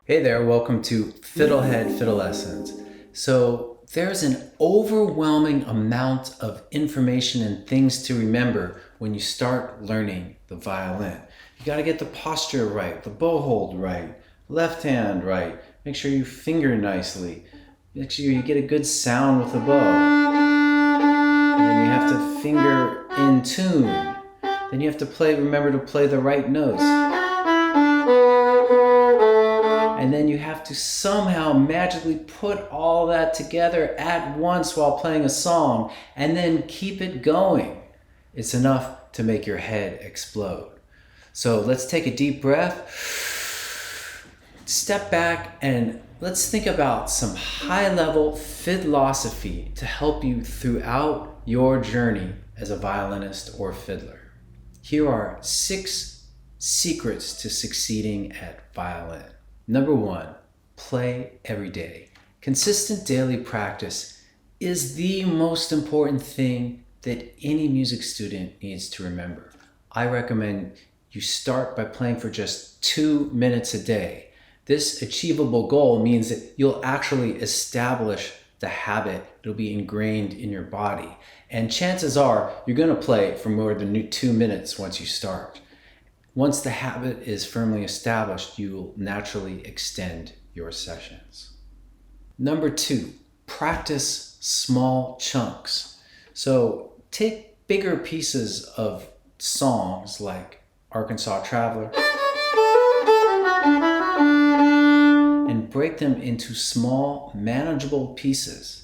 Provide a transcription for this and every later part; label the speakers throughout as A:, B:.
A: Hey there, welcome to FiddleHed Fiddle Lessons. So there's an overwhelming amount of information and things to remember when you start learning the violin. You got to get the posture right, the bow hold right, left hand right, make sure you finger nicely, make sure you get a good sound with the bow. And then you have to finger in tune. Then you have to remember to play the right notes. And then you have to somehow magically put all that together at once while playing a song and then keep it going. It's enough to make your head explode. So let's take a deep breath, step back, and let's think about some high-level fiddlosophy to help you throughout your journey as a violinist or fiddler. Here are 6 secrets to succeeding at violin. Number 1, play every day. Consistent daily practice is the most important thing that any music student needs to remember. I recommend you start by playing for just 2 minutes a day. This achievable goal means that you'll actually establish the habit. It'll be ingrained in your body. And chances are you're going to play for more than 2 minutes once you start. Once the habit is firmly established, you will naturally extend your sessions. Number 2, practice small chunks. So take bigger pieces of songs like Arkansas Traveler and break them into small, manageable pieces.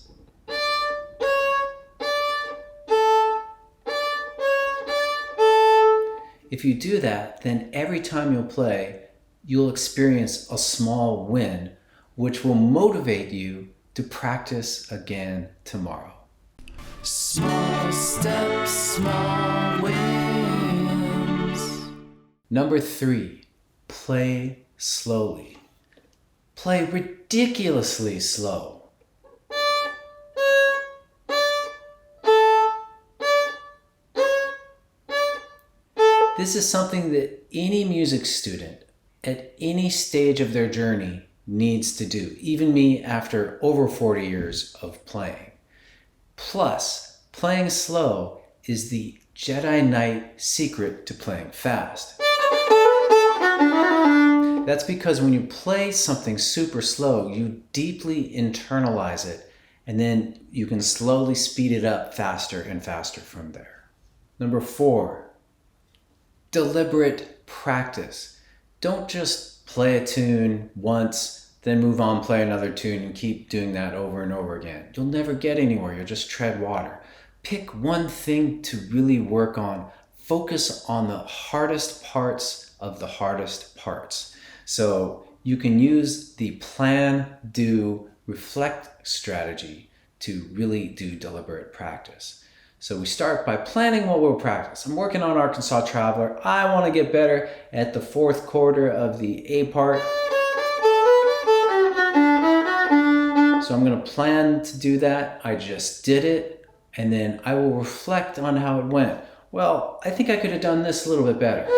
A: If you do that, then every time you'll play, you'll experience a small win, which will motivate you to practice again tomorrow.
B: Small steps, small wins.
A: Number 3, play slowly. Play ridiculously slow. This is something that any music student at any stage of their journey needs to do, even me after over 40 years of playing. Plus, playing slow is the Jedi Knight secret to playing fast. That's because when you play something super slow, you deeply internalize it, and then you can slowly speed it up faster and faster from there. Number 4, deliberate practice. Don't just play a tune once, then move on, play another tune, and keep doing that over and over again. You'll never get anywhere. You'll just tread water. Pick one thing to really work on. Focus on the hardest parts of the hardest parts. So you can use the plan, do, reflect strategy to really do deliberate practice. So we start by planning what we'll practice. I'm working on Arkansas Traveler. I want to get better at the 4th quarter of the A part. So I'm going to plan to do that. I just did it. And then I will reflect on how it went. Well, I think I could have done this a little bit better.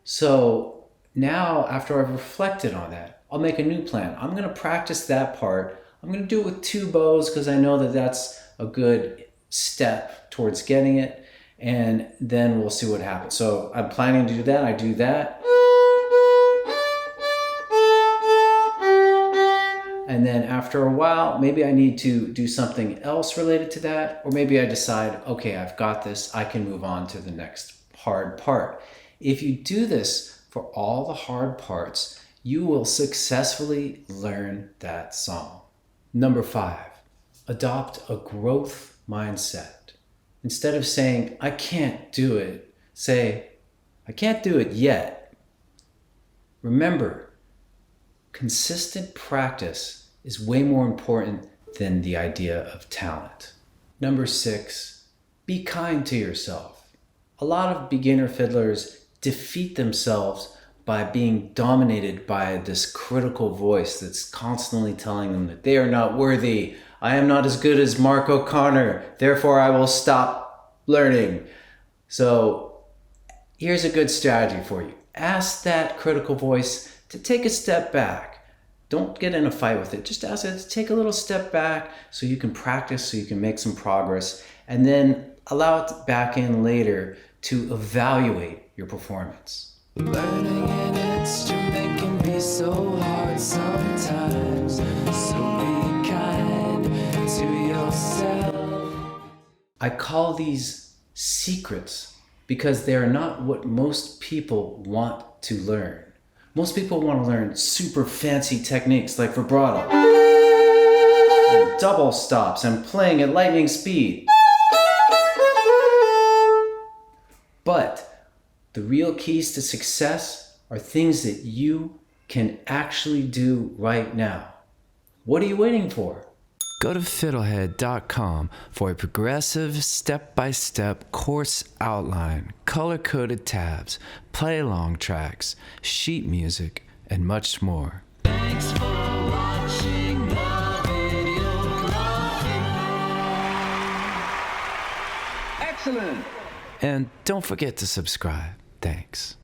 A: So now, after I've reflected on that, I'll make a new plan. I'm going to practice that part. I'm going to do it with 2 bows because I know that that's a good step towards getting it, and then we'll see what happens. So I'm planning to do that. I do that. And then after a while, maybe I need to do something else related to that, or maybe I decide, okay, I've got this. I can move on to the next hard part. If you do this for all the hard parts, you will successfully learn that song. Number 5, adopt a growth mindset. Instead of saying, I can't do it, say, I can't do it yet. Remember, consistent practice is way more important than the idea of talent. Number 6, be kind to yourself. A lot of beginner fiddlers defeat themselves by being dominated by this critical voice that's constantly telling them that they are not worthy. I am not as good as Mark O'Connor, therefore I will stop learning. So Here's a good strategy for you. Ask that critical voice to take a step back. Don't get in a fight with it. Just ask it to take a little step back so you can practice, so you can make some progress, and then allow it back in later to evaluate your performance.
B: Learning an instrument can be so hard sometimes, so be kind to yourself.
A: I call these secrets because they are not what most people want to learn. Most people want to learn super fancy techniques like vibrato, and double stops, and playing at lightning speed. But the real keys to success are things that you can actually do right now. What are you waiting for?
B: Go to FiddleHed.com for a progressive, step-by-step course outline, color-coded tabs, play-along tracks, sheet music, and much more. Thanks for watching the Fiddlosophy.
C: Excellent!
B: And don't forget to subscribe. Thanks.